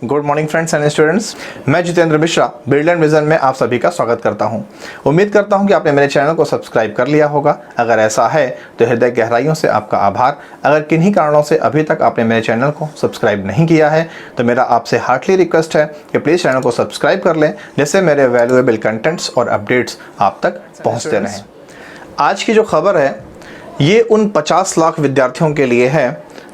Good morning friends and students, मैं Jitendra Mishra brilliant vision में आप सभी का स्वागत करता हूं। उम्मीद करता हूं कि आपने मेरे चैनल को सब्सक्राइब कर लिया होगा। अगर ऐसा है तो हृदय गहराइयों से आपका आभार। अगर किन्हीं कारणों से अभी तक आपने मेरे चैनल को सब्सक्राइब नहीं किया है तो मेरा आपसे हार्टली रिक्वेस्ट है कि प्लीज़ चैनल को सब्सक्राइब कर लें, जिससे मेरे वैल्यूएबल कंटेंट्स और अपडेट्स आप तक पहुँचते रहें। आज की जो खबर है ये उन 50 लाख विद्यार्थियों के लिए है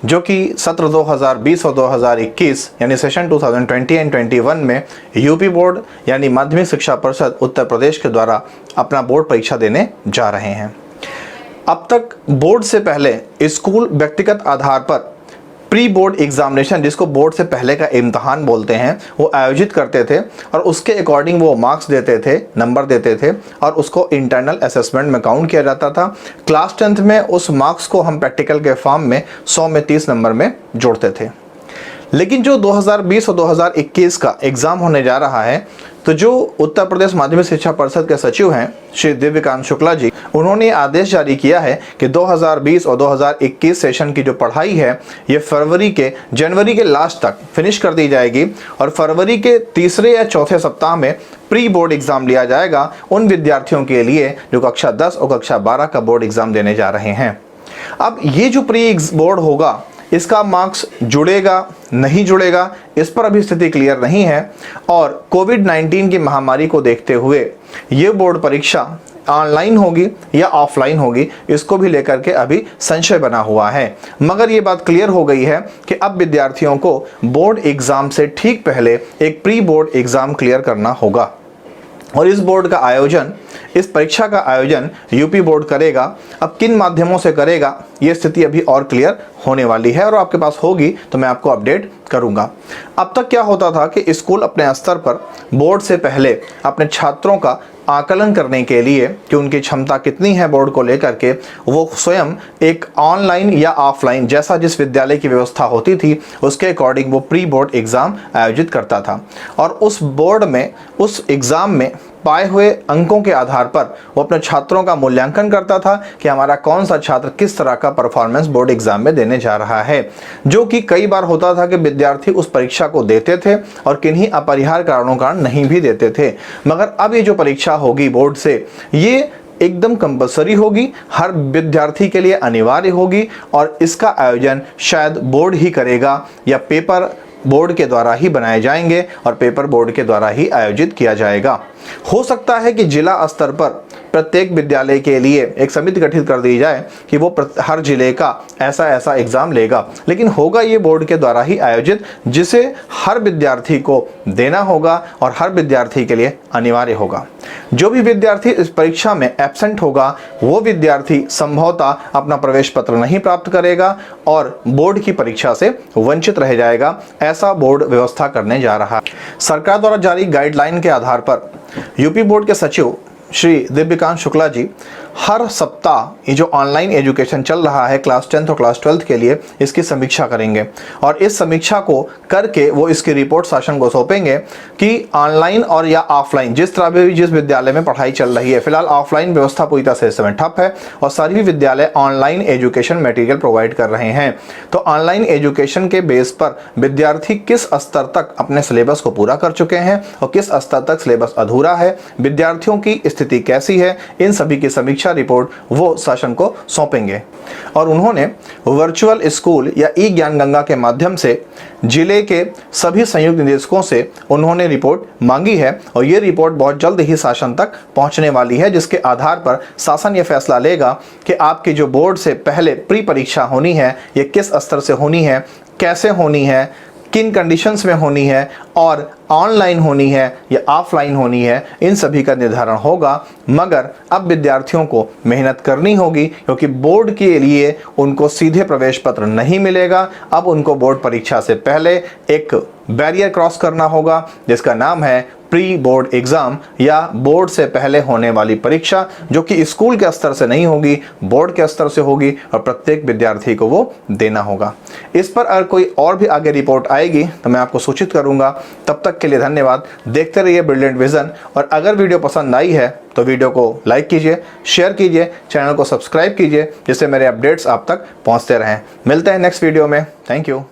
जो कि सत्र 2020 और 2021 यानी सेशन 2020 एंड 21 में यूपी बोर्ड यानी माध्यमिक शिक्षा परिषद उत्तर प्रदेश के द्वारा अपना बोर्ड परीक्षा देने जा रहे हैं। अब तक बोर्ड से पहले स्कूल व्यक्तिगत आधार पर प्री बोर्ड एग्जामिनेशन, जिसको बोर्ड से पहले का इम्तहान बोलते हैं, वो आयोजित करते थे और उसके अकॉर्डिंग वो मार्क्स देते थे, नंबर देते थे और उसको इंटरनल असेसमेंट में काउंट किया जाता था। क्लास 10th में उस मार्क्स को हम प्रैक्टिकल के फॉर्म में 100 में 30 नंबर में जोड़ते थे। लेकिन जो 2020 और 2021 का एग्ज़ाम होने जा रहा है, तो जो उत्तर प्रदेश माध्यमिक शिक्षा परिषद के सचिव हैं श्री दिव्यकांत शुक्ला जी, उन्होंने आदेश जारी किया है कि 2020 और 2021 सेशन की जो पढ़ाई है ये जनवरी के लास्ट तक फिनिश कर दी जाएगी और फरवरी के तीसरे या चौथे सप्ताह में प्री बोर्ड एग्ज़ाम लिया जाएगा उन विद्यार्थियों के लिए जो कक्षा 10 और कक्षा 12 का बोर्ड एग्ज़ाम देने जा रहे हैं। अब ये जो प्री बोर्ड होगा, इसका मार्क्स जुड़ेगा नहीं जुड़ेगा, इस पर अभी स्थिति क्लियर नहीं है और कोविड-19 की महामारी को देखते हुए ये बोर्ड परीक्षा ऑनलाइन होगी या ऑफलाइन होगी, इसको भी लेकर के अभी संशय बना हुआ है। मगर ये बात क्लियर हो गई है कि अब विद्यार्थियों को बोर्ड एग्ज़ाम से ठीक पहले एक प्री बोर्ड एग्ज़ाम क्लियर करना होगा और इस परीक्षा का आयोजन यूपी बोर्ड करेगा। अब किन माध्यमों से करेगा ये स्थिति अभी और क्लियर होने वाली है और आपके पास होगी तो मैं आपको अपडेट करूंगा। अब तक क्या होता था कि स्कूल अपने स्तर पर बोर्ड से पहले अपने छात्रों का आकलन करने के लिए कि उनकी क्षमता कितनी है बोर्ड को लेकर के, वो स्वयं एक ऑनलाइन या ऑफलाइन जैसा जिस विद्यालय की व्यवस्था होती थी उसके अकॉर्डिंग वो प्री बोर्ड एग्ज़ाम आयोजित करता था और उस एग्ज़ाम में पाए हुए अंकों के आधार पर वो अपने छात्रों का मूल्यांकन करता था कि हमारा कौन सा छात्र किस तरह का परफॉर्मेंस बोर्ड एग्जाम में देने जा रहा है। जो कि कई बार होता था कि विद्यार्थी उस परीक्षा को देते थे और किन्हीं अपरिहार्य कारणों कारण नहीं भी देते थे। मगर अब ये जो परीक्षा होगी बोर्ड से, ये एकदम कंपलसरी होगी, हर विद्यार्थी के लिए अनिवार्य होगी और इसका आयोजन शायद बोर्ड ही करेगा या पेपर बोर्ड के द्वारा ही बनाए जाएंगे और पेपर बोर्ड के द्वारा ही आयोजित किया जाएगा। हो सकता है कि जिला स्तर पर प्रत्येक विद्यालय के लिए एक समिति गठित कर दी जाए कि वो हर जिले का ऐसा एग्ज़ाम लेगा, लेकिन होगा ये बोर्ड के द्वारा ही आयोजित, जिसे हर विद्यार्थी को देना होगा और हर विद्यार्थी के लिए अनिवार्य होगा। जो भी विद्यार्थी इस परीक्षा में एब्सेंट होगा वो विद्यार्थी संभवतः अपना प्रवेश पत्र नहीं प्राप्त करेगा और बोर्ड की परीक्षा से वंचित रह जाएगा। ऐसा बोर्ड व्यवस्था करने जा रहा है। सरकार द्वारा जारी गाइडलाइन के आधार पर यूपी बोर्ड के सचिव श्री दिव्यकांत शुक्ला जी हर सप्ताह ये जो ऑनलाइन एजुकेशन चल रहा है क्लास 10th और क्लास 12th के लिए, इसकी समीक्षा करेंगे और इस समीक्षा को करके वो इसकी रिपोर्ट शासन को सौंपेंगे कि ऑनलाइन और या ऑफलाइन जिस तरह भी जिस विद्यालय में पढ़ाई चल रही है, फिलहाल ऑफलाइन व्यवस्था पूरी तरह से इस समय ठप है और सभी विद्यालय ऑनलाइन एजुकेशन मटेरियल प्रोवाइड कर रहे हैं। तो ऑनलाइन एजुकेशन के बेस पर विद्यार्थी किस स्तर तक अपने सिलेबस को पूरा कर चुके हैं और किस स्तर तक सिलेबस अधूरा है, विद्यार्थियों की स्थिति कैसी है, इन सभी की समीक्षा रिपोर्ट वो शासन को सौंपेंगे। और उन्होंने वर्चुअल स्कूल या ई ज्ञान गंगा के माध्यम से जिले के सभी संयुक्त निदेशकों से उन्होंने रिपोर्ट मांगी है और ये रिपोर्ट बहुत जल्द ही शासन तक पहुंचने वाली है, जिसके आधार पर शासन ये फैसला लेगा कि आपकी जो बोर्ड से पहले प्री परीक्षा होनी है ये किस स्तर से होनी है, कैसे होनी है, किन कंडीशंस में होनी है और ऑनलाइन होनी है या ऑफलाइन होनी है, इन सभी का निर्धारण होगा। मगर अब विद्यार्थियों को मेहनत करनी होगी क्योंकि बोर्ड के लिए उनको सीधे प्रवेश पत्र नहीं मिलेगा। अब उनको बोर्ड परीक्षा से पहले एक बैरियर क्रॉस करना होगा जिसका नाम है प्री बोर्ड एग्ज़ाम या बोर्ड से पहले होने वाली परीक्षा, जो कि स्कूल के स्तर से नहीं होगी, बोर्ड के स्तर से होगी और प्रत्येक विद्यार्थी को वो देना होगा। इस पर अगर कोई और भी आगे रिपोर्ट आएगी तो मैं आपको सूचित करूंगा। तब तक के लिए धन्यवाद। देखते रहिए ब्रिलियंट विजन और अगर वीडियो पसंद आई है तो वीडियो को लाइक कीजिए, शेयर कीजिए, चैनल को सब्सक्राइब कीजिए, जिससे मेरे अपडेट्स आप तक पहुँचते रहें। मिलते हैं नेक्स्ट वीडियो में। Thank you.